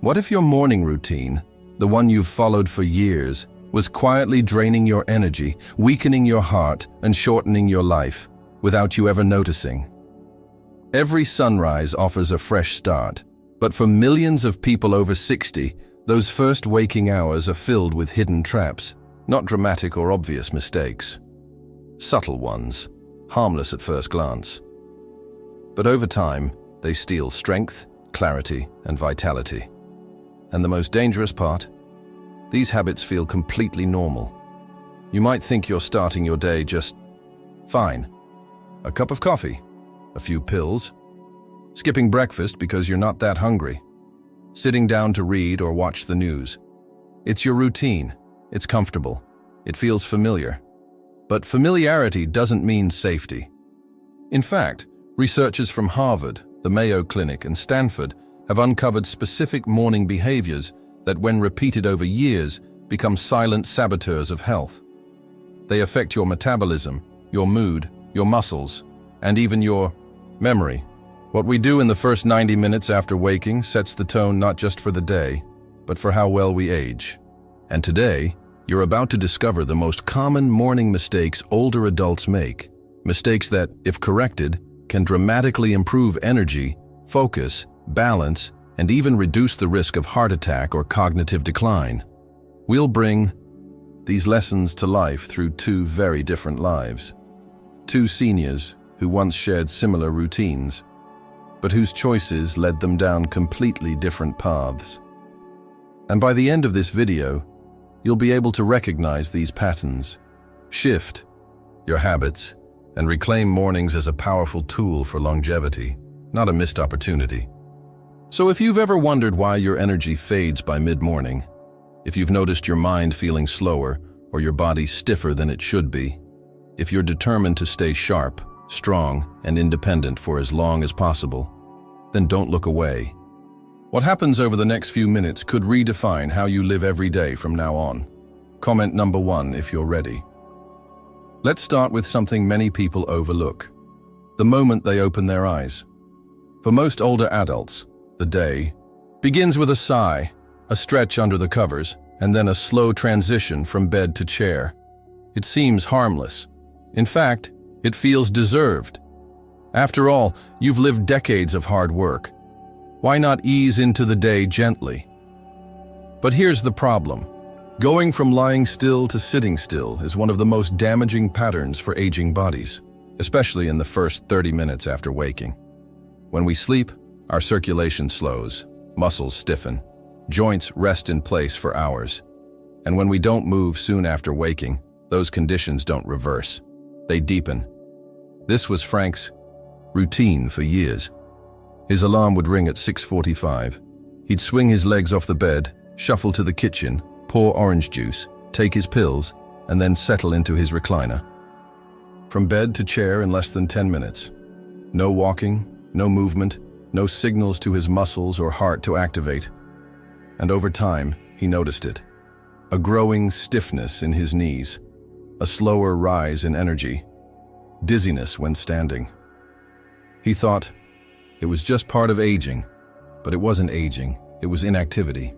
What if your morning routine, the one you've followed for years, was quietly draining your energy, weakening your heart, and shortening your life, without you ever noticing? Every sunrise offers a fresh start, but for millions of people over 60, those first waking hours are filled with hidden traps, not dramatic or obvious mistakes. Subtle ones, harmless at first glance. But over time, they steal strength, clarity, and vitality. And the most dangerous part? These habits feel completely normal. You might think you're starting your day just fine. A cup of coffee, a few pills, skipping breakfast because you're not that hungry, sitting down to read or watch the news. It's your routine. It's comfortable. It feels familiar. But familiarity doesn't mean safety. In fact, researchers from Harvard, the Mayo Clinic, and Stanford have uncovered specific morning behaviors that, when repeated over years, become silent saboteurs of health. They affect your metabolism, your mood, your muscles, and even your memory. What we do in the first 90 minutes after waking sets the tone not just for the day, but for how well we age. And today, you're about to discover the most common morning mistakes older adults make. Mistakes that, if corrected, can dramatically improve energy, focus, balance, and even reduce the risk of heart attack or cognitive decline. We'll bring these lessons to life through two very different lives. Two seniors who once shared similar routines, but whose choices led them down completely different paths. And by the end of this video, you'll be able to recognize these patterns, shift your habits, and reclaim mornings as a powerful tool for longevity, not a missed opportunity. So if you've ever wondered why your energy fades by mid-morning, if you've noticed your mind feeling slower or your body stiffer than it should be, if you're determined to stay sharp, strong, and independent for as long as possible, then don't look away. What happens over the next few minutes could redefine how you live every day from now on. Comment number 1 if you're ready. Let's start with something many people overlook: the moment they open their eyes. For most older adults, the day begins with a sigh, a stretch under the covers, and then a slow transition from bed to chair. It seems harmless. In fact, it feels deserved. After all, you've lived decades of hard work. Why not ease into the day gently? But here's the problem. Going from lying still to sitting still is one of the most damaging patterns for aging bodies, especially in the first 30 minutes after waking. When we sleep, our circulation slows, muscles stiffen, joints rest in place for hours. And when we don't move soon after waking, those conditions don't reverse. They deepen. This was Frank's routine for years. His alarm would ring at 6:45. He'd swing his legs off the bed, shuffle to the kitchen, pour orange juice, take his pills, and then settle into his recliner. From bed to chair in less than 10 minutes. No walking, no movement, no signals to his muscles or heart to activate. And over time, he noticed it. A growing stiffness in his knees, a slower rise in energy, dizziness when standing. He thought it was just part of aging, but it wasn't aging, it was inactivity.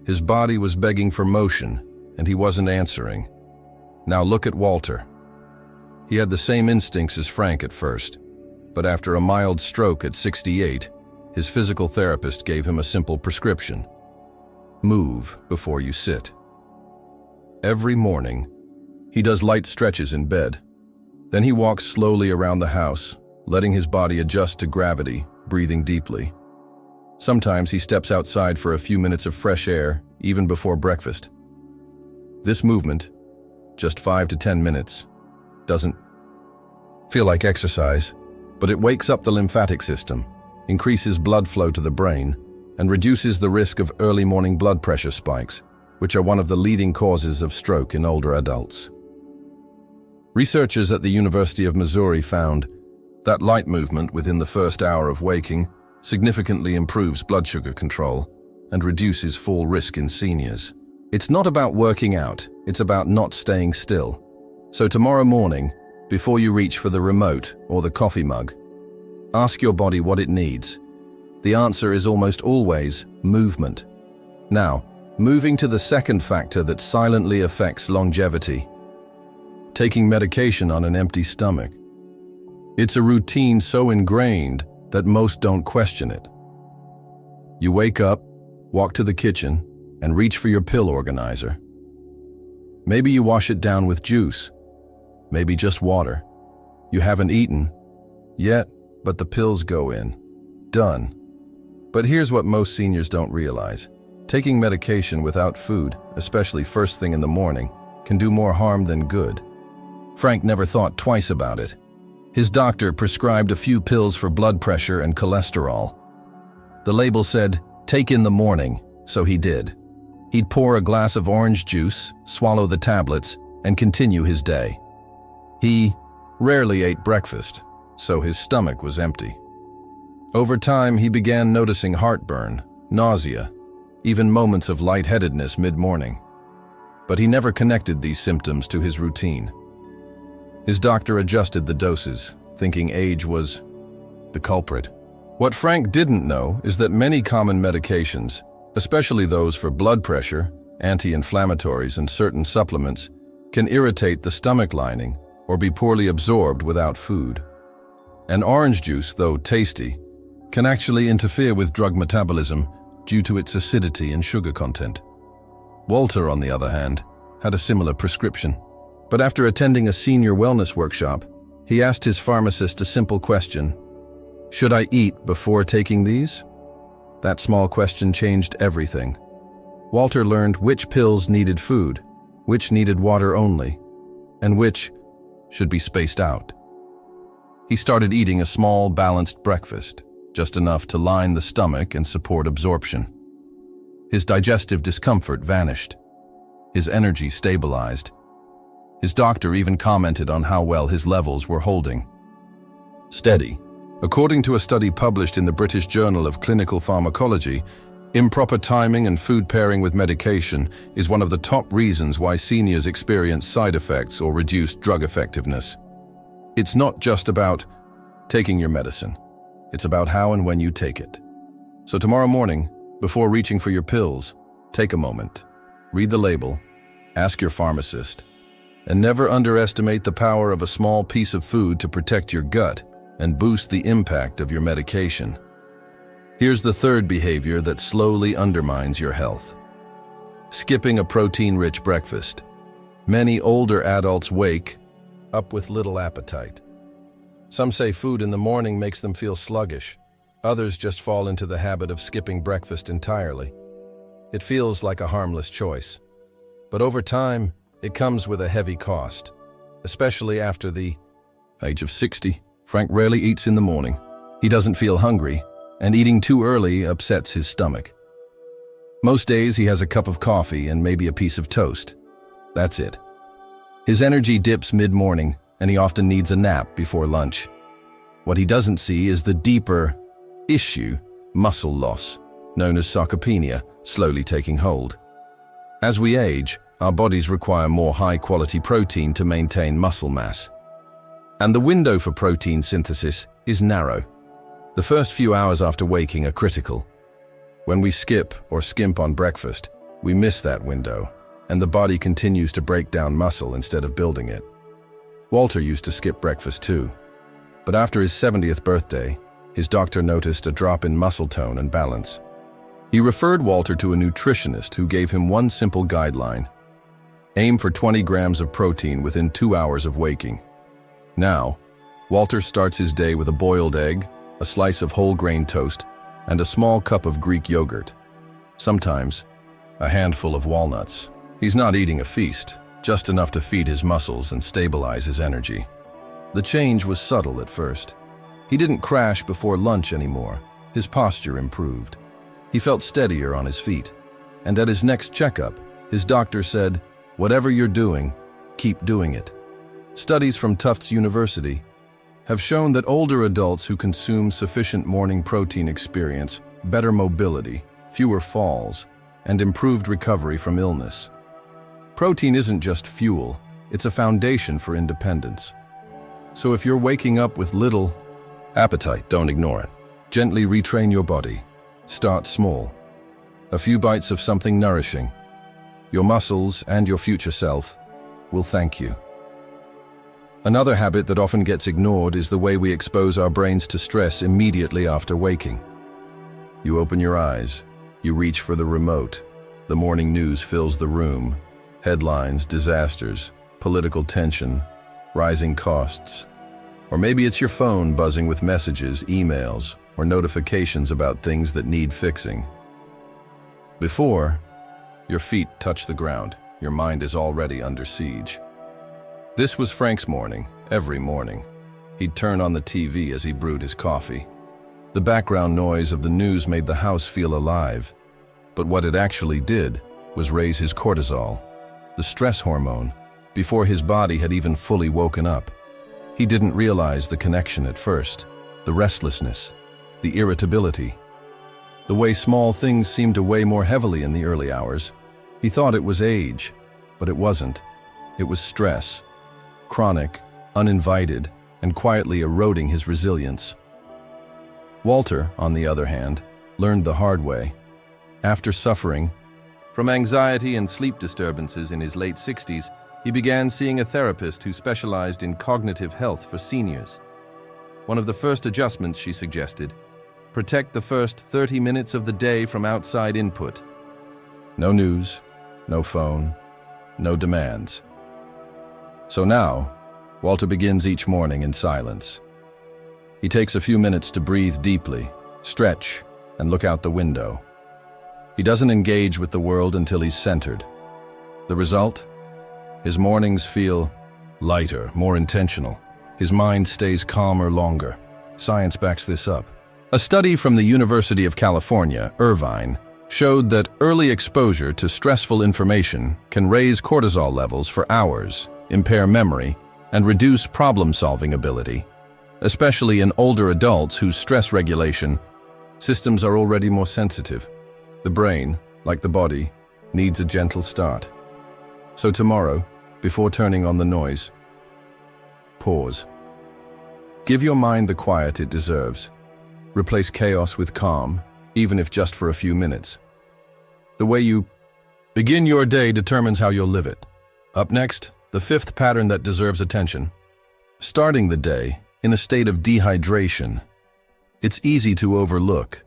His body was begging for motion, and he wasn't answering. Now look at Walter. He had the same instincts as Frank at first, but after a mild stroke at 68, his physical therapist gave him a simple prescription: move before you sit. Every morning, he does light stretches in bed. Then he walks slowly around the house, letting his body adjust to gravity, breathing deeply. Sometimes he steps outside for a few minutes of fresh air, even before breakfast. This movement, just 5 to 10 minutes, doesn't feel like exercise, but it wakes up the lymphatic system, increases blood flow to the brain, and reduces the risk of early morning blood pressure spikes, which are one of the leading causes of stroke in older adults. Researchers at the University of Missouri found that light movement within the first hour of waking significantly improves blood sugar control and reduces fall risk in seniors. It's not about working out, it's about not staying still. So tomorrow morning, before you reach for the remote or the coffee mug, ask your body what it needs. The answer is almost always movement. Now, moving to the second factor that silently affects longevity: taking medication on an empty stomach. It's a routine so ingrained that most don't question it. You wake up, walk to the kitchen, and reach for your pill organizer. Maybe you wash it down with juice, maybe just water. You haven't eaten yet, but the pills go in. Done. But here's what most seniors don't realize. Taking medication without food, especially first thing in the morning, can do more harm than good. Frank never thought twice about it. His doctor prescribed a few pills for blood pressure and cholesterol. The label said, "Take in the morning," so he did. He'd pour a glass of orange juice, swallow the tablets, and continue his day. He rarely ate breakfast, so his stomach was empty. Over time, he began noticing heartburn, nausea, even moments of lightheadedness mid-morning. But he never connected these symptoms to his routine. His doctor adjusted the doses, thinking age was the culprit. What Frank didn't know is that many common medications, especially those for blood pressure, anti-inflammatories, and certain supplements, can irritate the stomach lining or be poorly absorbed without food. And orange juice, though tasty, can actually interfere with drug metabolism due to its acidity and sugar content. Walter, on the other hand, had a similar prescription. But after attending a senior wellness workshop, he asked his pharmacist a simple question: "Should I eat before taking these?" That small question changed everything. Walter learned which pills needed food, which needed water only, and which should be spaced out. He started eating a small, balanced breakfast, just enough to line the stomach and support absorption. His digestive discomfort vanished. His energy stabilized. His doctor even commented on how well his levels were holding steady. According to a study published in the British Journal of Clinical Pharmacology, improper timing and food pairing with medication is one of the top reasons why seniors experience side effects or reduced drug effectiveness. It's not just about taking your medicine. It's about how and when you take it. So tomorrow morning, before reaching for your pills, take a moment, read the label, ask your pharmacist, and never underestimate the power of a small piece of food to protect your gut and boost the impact of your medication. Here's the third behavior that slowly undermines your health: skipping a protein-rich breakfast. Many older adults wake up with little appetite. Some say food in the morning makes them feel sluggish. Others just fall into the habit of skipping breakfast entirely. It feels like a harmless choice. But over time, it comes with a heavy cost, especially after the age of 60. Frank rarely eats in the morning. He doesn't feel hungry, and eating too early upsets his stomach. Most days he has a cup of coffee and maybe a piece of toast. That's it. His energy dips mid-morning, and he often needs a nap before lunch. What he doesn't see is the deeper issue: muscle loss, known as sarcopenia, slowly taking hold. As we age, our bodies require more high-quality protein to maintain muscle mass. And the window for protein synthesis is narrow. The first few hours after waking are critical. When we skip or skimp on breakfast, we miss that window, and the body continues to break down muscle instead of building it. Walter used to skip breakfast too. But after his 70th birthday, his doctor noticed a drop in muscle tone and balance. He referred Walter to a nutritionist who gave him one simple guideline: aim for 20 grams of protein within 2 hours of waking. Now, Walter starts his day with a boiled egg, a slice of whole grain toast, and a small cup of Greek yogurt. Sometimes, a handful of walnuts. He's not eating a feast, just enough to feed his muscles and stabilize his energy. The change was subtle at first. He didn't crash before lunch anymore. His posture improved. He felt steadier on his feet. And at his next checkup, his doctor said, "Whatever you're doing, keep doing it." Studies from Tufts University have shown that older adults who consume sufficient morning protein experience better mobility, fewer falls, and improved recovery from illness. Protein isn't just fuel, it's a foundation for independence. So if you're waking up with little appetite, don't ignore it. Gently retrain your body. Start small. A few bites of something nourishing. Your muscles and your future self will thank you. Another habit that often gets ignored is the way we expose our brains to stress immediately after waking. You open your eyes, you reach for the remote. The morning news fills the room. Headlines, disasters, political tension, rising costs. Or maybe it's your phone buzzing with messages, emails, or notifications about things that need fixing. Before your feet touch the ground, your mind is already under siege. This was Frank's morning, every morning. He'd turn on the TV as he brewed his coffee. The background noise of the news made the house feel alive, but what it actually did was raise his cortisol, the stress hormone, before his body had even fully woken up. He didn't realize the connection at first, the restlessness, the irritability. The way small things seemed to weigh more heavily in the early hours. He thought it was age, but it wasn't. It was stress, chronic, uninvited, and quietly eroding his resilience. Walter, on the other hand, learned the hard way. After suffering from anxiety and sleep disturbances in his late 60s, he began seeing a therapist who specialized in cognitive health for seniors. One of the first adjustments she suggested: protect the first 30 minutes of the day from outside input. No news, no phone, no demands. So now, Walter begins each morning in silence. He takes a few minutes to breathe deeply, stretch, and look out the window. He doesn't engage with the world until he's centered. The result? His mornings feel lighter, more intentional. His mind stays calmer longer. Science backs this up. A study from the University of California, Irvine, showed that early exposure to stressful information can raise cortisol levels for hours, impair memory, and reduce problem-solving ability, especially in older adults whose stress regulation systems are already more sensitive. The brain, like the body, needs a gentle start. So tomorrow, before turning on the noise, pause. Give your mind the quiet it deserves. Replace chaos with calm, even if just for a few minutes. The way you begin your day determines how you'll live it. Up next, the fifth pattern that deserves attention. Starting the day in a state of dehydration. It's easy to overlook.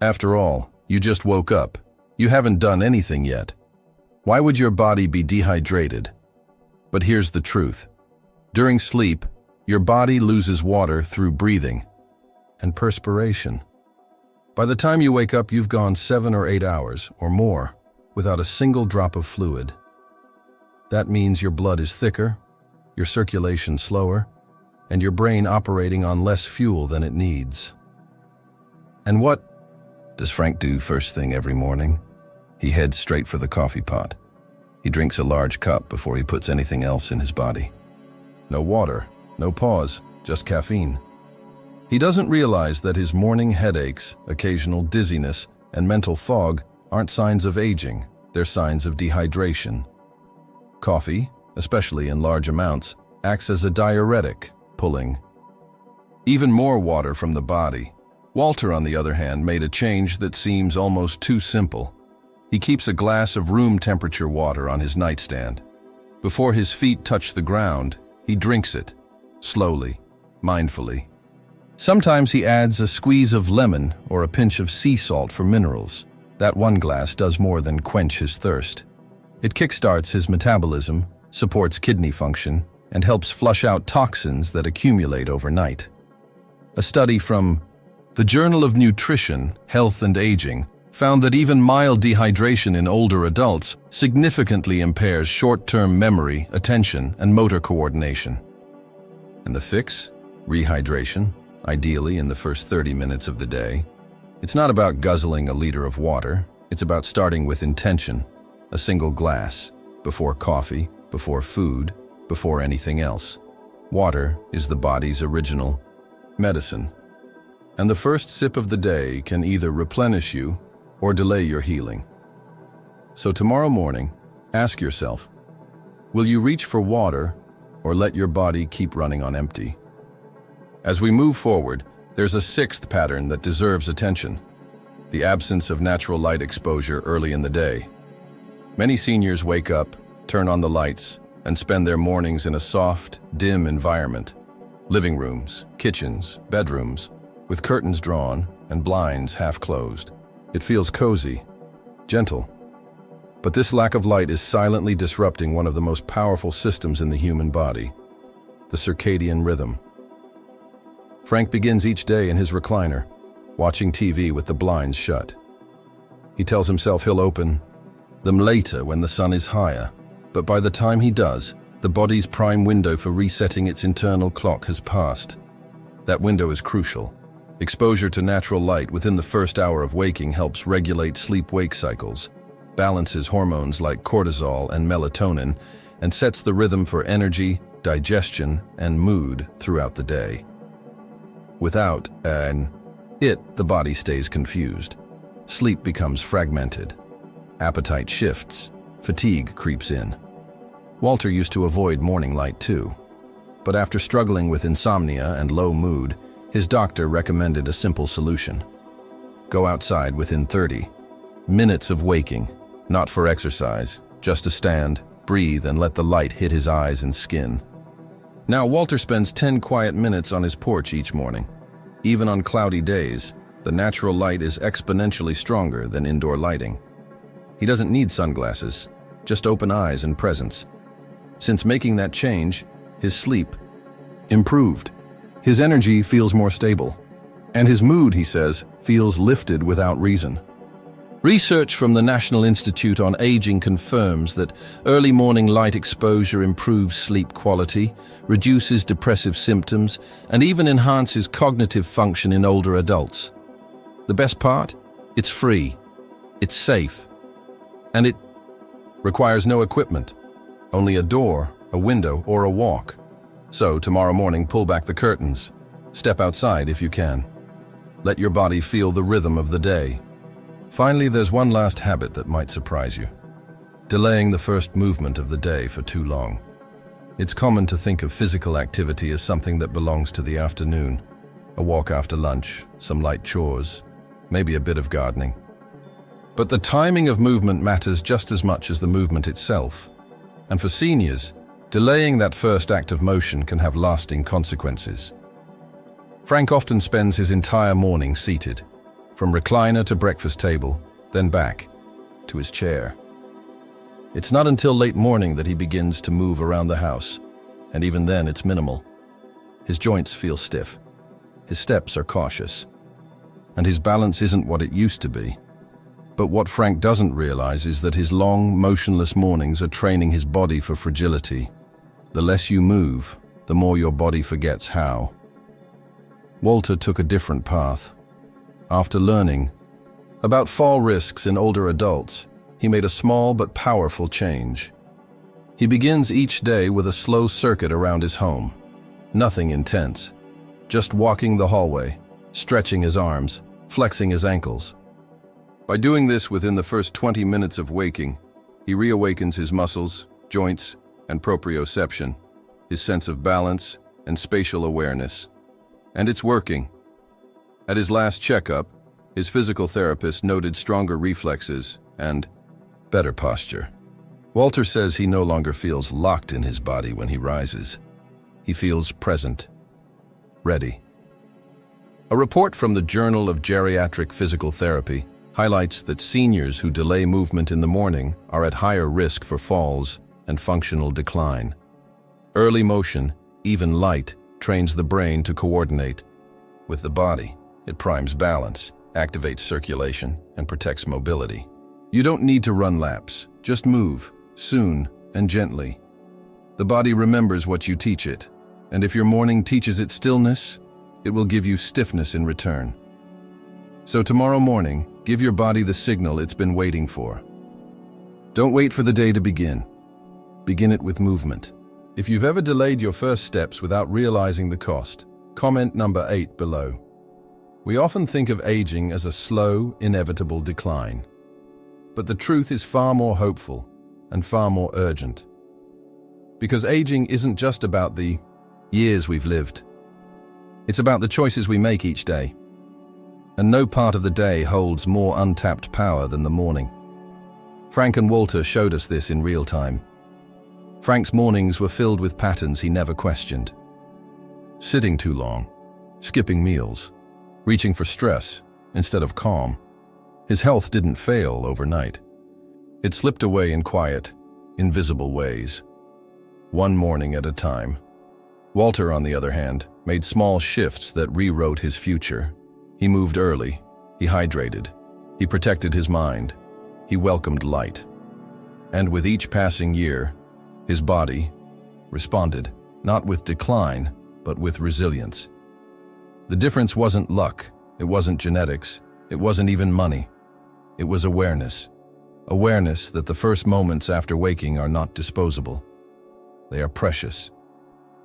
After all, you just woke up. You haven't done anything yet. Why would your body be dehydrated? But here's the truth. During sleep, your body loses water through breathing and perspiration. By the time you wake up, you've gone 7 or 8 hours or more without a single drop of fluid. That means your blood is thicker, your circulation slower, and your brain operating on less fuel than it needs. And what does Frank do first thing every morning? He heads straight for the coffee pot. He drinks a large cup before he puts anything else in his body. No water, no pause, just caffeine. He doesn't realize that his morning headaches, occasional dizziness, and mental fog aren't signs of aging, they're signs of dehydration. Coffee, especially in large amounts, acts as a diuretic, pulling even more water from the body. Walter, on the other hand, made a change that seems almost too simple. He keeps a glass of room temperature water on his nightstand. Before his feet touch the ground, he drinks it, slowly, mindfully. Sometimes he adds a squeeze of lemon or a pinch of sea salt for minerals. That one glass does more than quench his thirst. It kickstarts his metabolism, supports kidney function, and helps flush out toxins that accumulate overnight. A study from the Journal of Nutrition, Health and Aging found that even mild dehydration in older adults significantly impairs short-term memory, attention, and motor coordination. And the fix? Rehydration, ideally in the first 30 minutes of the day. It's not about guzzling a liter of water. It's about starting with intention. A single glass, before coffee, before food, before anything else. Water is the body's original medicine. And the first sip of the day can either replenish you or delay your healing. So tomorrow morning, ask yourself, will you reach for water or let your body keep running on empty? As we move forward, there's a sixth pattern that deserves attention. the absence of natural light exposure early in the day. Many seniors wake up, turn on the lights, and spend their mornings in a soft, dim environment. Living rooms, kitchens, bedrooms, with curtains drawn and blinds half closed. It feels cozy, gentle. But this lack of light is silently disrupting one of the most powerful systems in the human body, the circadian rhythm. Frank begins each day in his recliner, watching TV with the blinds shut. He tells himself he'll open them later when the sun is higher, but by the time he does, the body's prime window for resetting its internal clock has passed. That window is crucial. Exposure to natural light within the first hour of waking helps regulate sleep-wake cycles, balances hormones like cortisol and melatonin, and sets the rhythm for energy, digestion, and mood throughout the day. Without the body stays confused. Sleep becomes fragmented. Appetite shifts. Fatigue creeps in. Walter used to avoid morning light too. But after struggling with insomnia and low mood, his doctor recommended a simple solution. Go outside within 30 minutes of waking, not for exercise, just to stand, breathe, and let the light hit his eyes and skin. Now Walter spends 10 quiet minutes on his porch each morning. Even on cloudy days, the natural light is exponentially stronger than indoor lighting. He doesn't need sunglasses, just open eyes and presence. Since making that change, his sleep improved. His energy feels more stable. And his mood, he says, feels lifted without reason. Research from the National Institute on Aging confirms that early morning light exposure improves sleep quality, reduces depressive symptoms, and even enhances cognitive function in older adults. The best part? It's free, it's safe, and it requires no equipment, only a door, a window, or a walk. So tomorrow morning, pull back the curtains. Step outside if you can. Let your body feel the rhythm of the day. Finally, there's one last habit that might surprise you. Delaying the first movement of the day for too long. It's common to think of physical activity as something that belongs to the afternoon. A walk after lunch, some light chores, maybe a bit of gardening. But the timing of movement matters just as much as the movement itself. And for seniors, delaying that first act of motion can have lasting consequences. Frank often spends his entire morning seated, from recliner to breakfast table, then back to his chair. It's not until late morning that he begins to move around the house, and even then it's minimal. His joints feel stiff, his steps are cautious, and his balance isn't what it used to be. But what Frank doesn't realize is that his long, motionless mornings are training his body for fragility. The less you move, the more your body forgets how. Walter took a different path. After learning about fall risks in older adults, he made a small but powerful change. He begins each day with a slow circuit around his home. Nothing intense, just walking the hallway, stretching his arms, flexing his ankles. By doing this within the first 20 minutes of waking, he reawakens his muscles, joints, and proprioception, his sense of balance and spatial awareness. And it's working. At his last checkup, his physical therapist noted stronger reflexes and better posture. Walter says he no longer feels locked in his body when he rises. He feels present, ready. A report from the Journal of Geriatric Physical Therapy highlights that seniors who delay movement in the morning are at higher risk for falls and functional decline. Early motion, even light, trains the brain to coordinate with the body. It primes balance, activates circulation, and protects mobility. You don't need to run laps, just move, soon and gently. The body remembers what you teach it, and if your morning teaches it stillness, it will give you stiffness in return. So tomorrow morning, give your body the signal it's been waiting for. Don't wait for the day to begin. Begin it with movement. If you've ever delayed your first steps without realizing the cost, comment number 8 below. We often think of aging as a slow, inevitable decline. But the truth is far more hopeful and far more urgent. Because aging isn't just about the years we've lived. It's about the choices we make each day. and no part of the day holds more untapped power than the morning. Frank and Walter showed us this in real time. Frank's mornings were filled with patterns he never questioned. Sitting too long, skipping meals, reaching for stress instead of calm. His health didn't fail overnight. It slipped away in quiet, invisible ways, one morning at a time. Walter, on the other hand, made small shifts that rewrote his future. He moved early, he hydrated, he protected his mind, he welcomed light. And with each passing year, his body responded, not with decline, but with resilience. The difference wasn't luck, it wasn't genetics, it wasn't even money. It was awareness. Awareness that the first moments after waking are not disposable. They are precious.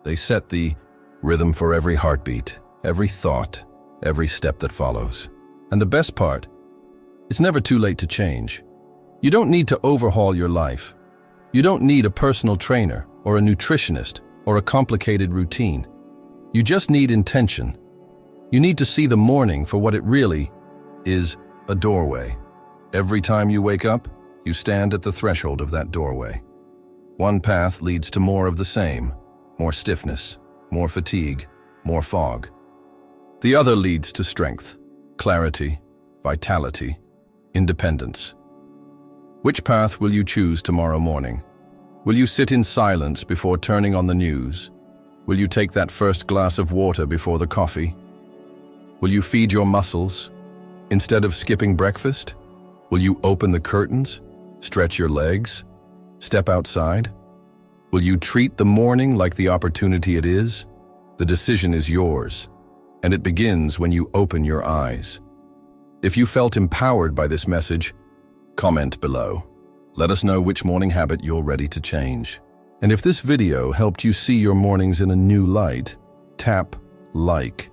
They set the rhythm for every heartbeat, every thought, every step that follows. And the best part, it's never too late to change. You don't need to overhaul your life. You don't need a personal trainer or a nutritionist or a complicated routine. You just need intention. You need to see the morning for what it really is, a doorway. Every time you wake up, you stand at the threshold of that doorway. One path leads to more of the same, more stiffness, more fatigue, more fog. The other leads to strength, clarity, vitality, independence. Which path will you choose tomorrow morning? Will you sit in silence before turning on the news? Will you take that first glass of water before the coffee? Will you feed your muscles instead of skipping breakfast? Will you open the curtains, stretch your legs, step outside? Will you treat the morning like the opportunity it is? The decision is yours, and it begins when you open your eyes. If you felt empowered by this message, comment below. Let us know which morning habit you're ready to change. And if this video helped you see your mornings in a new light, tap like.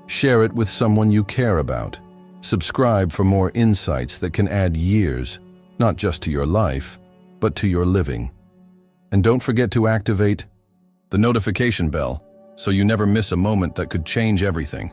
Share it with someone you care about. Subscribe for more insights that can add years, not just to your life, but to your living. And don't forget to activate the notification bell so you never miss a moment that could change everything.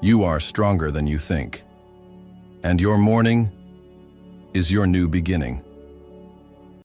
You are stronger than you think. And your morning is your new beginning.